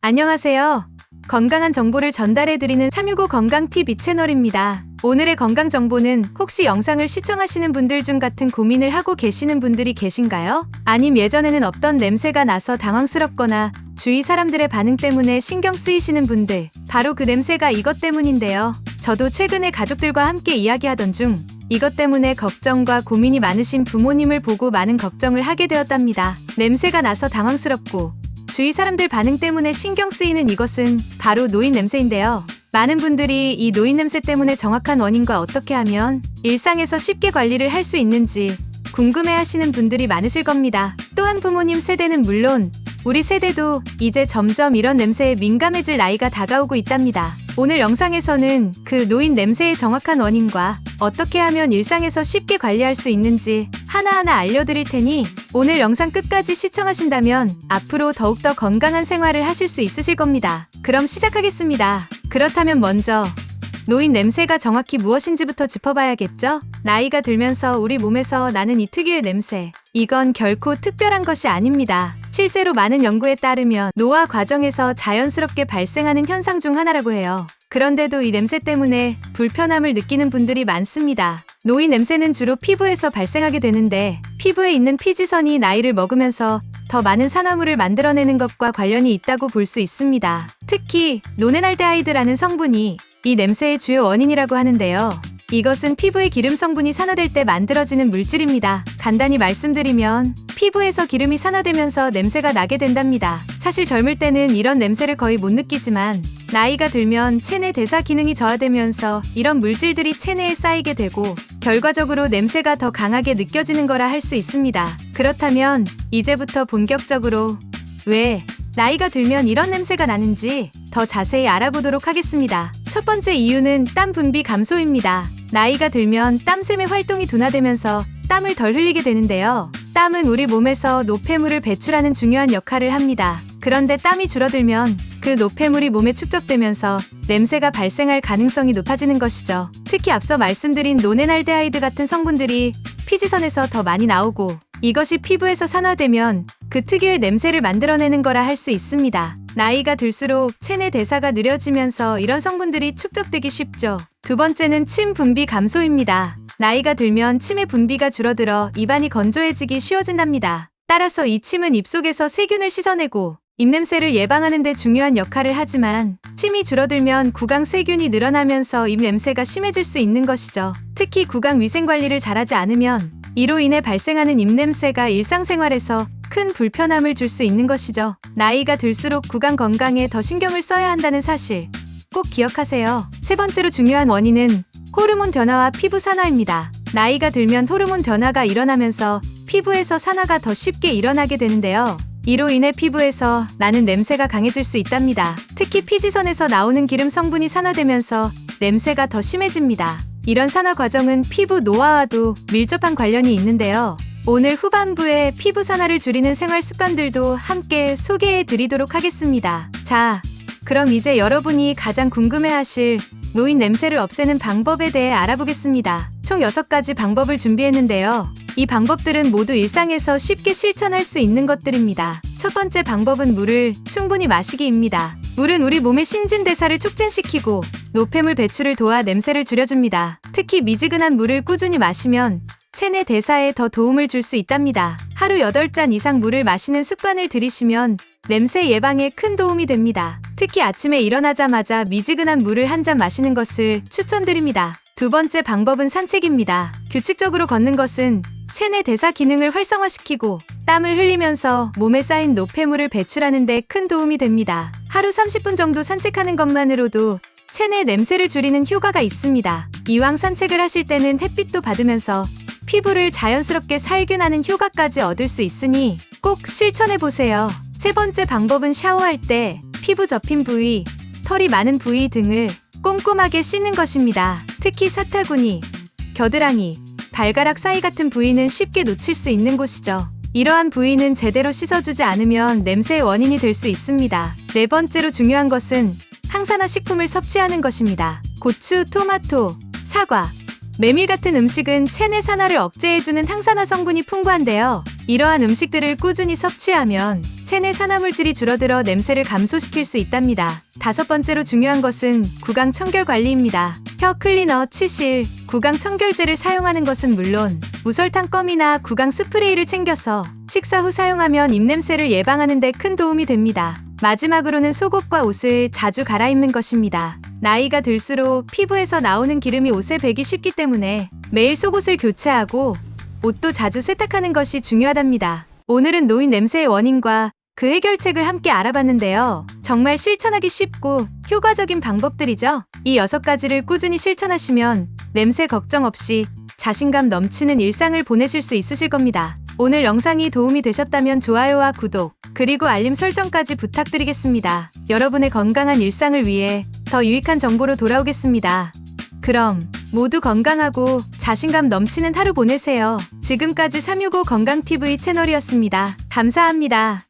안녕하세요. 건강한 정보를 전달해드리는 365 건강TV 채널입니다. 오늘의 건강 정보는 혹시 영상을 시청하시는 분들 중 같은 고민을 하고 계시는 분들이 계신가요? 아님 예전에는 없던 냄새가 나서 당황스럽거나 주위 사람들의 반응 때문에 신경 쓰이시는 분들, 바로 그 냄새가 이것 때문인데요. 저도 최근에 가족들과 함께 이야기하던 중 이것 때문에 걱정과 고민이 많으신 부모님을 보고 많은 걱정을 하게 되었답니다. 냄새가 나서 당황스럽고 주위 사람들 반응 때문에 신경 쓰이는 이것은 바로 노인 냄새인데요. 많은 분들이 이 노인 냄새 때문에 정확한 원인과 어떻게 하면 일상에서 쉽게 관리를 할 수 있는지 궁금해하시는 분들이 많으실 겁니다. 또한 부모님 세대는 물론 우리 세대도 이제 점점 이런 냄새에 민감해질 나이가 다가오고 있답니다. 오늘 영상에서는 그 노인 냄새의 정확한 원인과 어떻게 하면 일상에서 쉽게 관리할 수 있는지 하나하나 알려드릴 테니 오늘 영상 끝까지 시청하신다면 앞으로 더욱더 건강한 생활을 하실 수 있으실 겁니다. 그럼 시작하겠습니다. 그렇다면 먼저 노인 냄새가 정확히 무엇인지부터 짚어봐야겠죠? 나이가 들면서 우리 몸에서 나는 이 특유의 냄새. 이건 결코 특별한 것이 아닙니다. 실제로 많은 연구에 따르면 노화 과정에서 자연스럽게 발생하는 현상 중 하나라고 해요. 그런데도 이 냄새 때문에 불편함을 느끼는 분들이 많습니다. 노인 냄새는 주로 피부에서 발생하게 되는데 피부에 있는 피지선이 나이를 먹으면서 더 많은 산화물을 만들어내는 것과 관련이 있다고 볼 수 있습니다. 특히 노네랄데하이드라는 성분이 이 냄새의 주요 원인이라고 하는데요. 이것은 피부의 기름 성분이 산화될 때 만들어지는 물질입니다. 간단히 말씀드리면 피부에서 기름이 산화되면서 냄새가 나게 된답니다. 사실 젊을 때는 이런 냄새를 거의 못 느끼지만 나이가 들면 체내 대사 기능이 저하되면서 이런 물질들이 체내에 쌓이게 되고 결과적으로 냄새가 더 강하게 느껴지는 거라 할 수 있습니다. 그렇다면 이제부터 본격적으로 왜 나이가 들면 이런 냄새가 나는지 더 자세히 알아보도록 하겠습니다. 첫 번째 이유는 땀 분비 감소입니다. 나이가 들면 땀샘의 활동이 둔화되면서 땀을 덜 흘리게 되는데요. 땀은 우리 몸에서 노폐물을 배출하는 중요한 역할을 합니다. 그런데 땀이 줄어들면 그 노폐물이 몸에 축적되면서 냄새가 발생할 가능성이 높아지는 것이죠. 특히 앞서 말씀드린 노네랄데하이드 같은 성분들이 피지선에서 더 많이 나오고 이것이 피부에서 산화되면 그 특유의 냄새를 만들어내는 거라 할 수 있습니다. 나이가 들수록 체내 대사가 느려지면서 이런 성분들이 축적되기 쉽죠. 두 번째는 침 분비 감소입니다. 나이가 들면 침의 분비가 줄어들어 입안이 건조해지기 쉬워진답니다. 따라서 이 침은 입속에서 세균을 씻어내고 입냄새를 예방하는 데 중요한 역할을 하지만 침이 줄어들면 구강 세균이 늘어나면서 입냄새가 심해질 수 있는 것이죠. 특히 구강 위생 관리를 잘하지 않으면 이로 인해 발생하는 입냄새가 일상생활에서 큰 불편함을 줄 수 있는 것이죠. 나이가 들수록 구강 건강에 더 신경을 써야 한다는 사실 꼭 기억하세요. 세 번째로 중요한 원인은 호르몬 변화와 피부 산화입니다. 나이가 들면 호르몬 변화가 일어나면서 피부에서 산화가 더 쉽게 일어나게 되는데요. 이로 인해 피부에서 나는 냄새가 강해질 수 있답니다. 특히 피지선에서 나오는 기름 성분이 산화되면서 냄새가 더 심해집니다. 이런 산화 과정은 피부 노화와도 밀접한 관련이 있는데요. 오늘 후반부에 피부 산화를 줄이는 생활 습관들도 함께 소개해 드리도록 하겠습니다. 자, 그럼 이제 여러분이 가장 궁금해하실 노인 냄새를 없애는 방법에 대해 알아보겠습니다. 총 6가지 방법을 준비했는데요. 이 방법들은 모두 일상에서 쉽게 실천할 수 있는 것들입니다. 첫 번째 방법은 물을 충분히 마시기입니다. 물은 우리 몸의 신진대사를 촉진시키고 노폐물 배출을 도와 냄새를 줄여줍니다. 특히 미지근한 물을 꾸준히 마시면 체내 대사에 더 도움을 줄 수 있답니다. 하루 8잔 이상 물을 마시는 습관을 들이시면 냄새 예방에 큰 도움이 됩니다. 특히 아침에 일어나자마자 미지근한 물을 한 잔 마시는 것을 추천드립니다. 두 번째 방법은 산책입니다. 규칙적으로 걷는 것은 체내 대사 기능을 활성화시키고 땀을 흘리면서 몸에 쌓인 노폐물을 배출하는 데 큰 도움이 됩니다. 하루 30분 정도 산책하는 것만으로도 체내 냄새를 줄이는 효과가 있습니다. 이왕 산책을 하실 때는 햇빛도 받으면서 피부를 자연스럽게 살균하는 효과까지 얻을 수 있으니 꼭 실천해보세요. 세 번째 방법은 샤워할 때 피부 접힌 부위, 털이 많은 부위 등을 꼼꼼하게 씻는 것입니다. 특히 사타구니, 겨드랑이, 발가락 사이 같은 부위는 쉽게 놓칠 수 있는 곳이죠. 이러한 부위는 제대로 씻어주지 않으면 냄새의 원인이 될 수 있습니다. 네 번째로 중요한 것은 항산화 식품을 섭취하는 것입니다. 고추, 토마토, 사과, 메밀 같은 음식은 체내 산화를 억제해주는 항산화 성분이 풍부한데요. 이러한 음식들을 꾸준히 섭취하면 체내 산화물질이 줄어들어 냄새를 감소시킬 수 있답니다. 5번째로 중요한 것은 구강 청결 관리입니다. 혀 클리너, 치실, 구강 청결제를 사용하는 것은 물론 무설탕 껌이나 구강 스프레이를 챙겨서 식사 후 사용하면 입냄새를 예방하는 데 큰 도움이 됩니다. 마지막으로는 속옷과 옷을 자주 갈아입는 것입니다. 나이가 들수록 피부에서 나오는 기름이 옷에 배기 쉽기 때문에 매일 속옷을 교체하고 옷도 자주 세탁하는 것이 중요하답니다. 오늘은 노인 냄새의 원인과 그 해결책을 함께 알아봤는데요. 정말 실천하기 쉽고 효과적인 방법들이죠. 이 6가지를 꾸준히 실천하시면 냄새 걱정 없이 자신감 넘치는 일상을 보내실 수 있으실 겁니다. 오늘 영상이 도움이 되셨다면 좋아요와 구독, 그리고 알림 설정까지 부탁드리겠습니다. 여러분의 건강한 일상을 위해 더 유익한 정보로 돌아오겠습니다. 그럼 모두 건강하고 자신감 넘치는 하루 보내세요. 지금까지 365 건강TV 채널이었습니다. 감사합니다.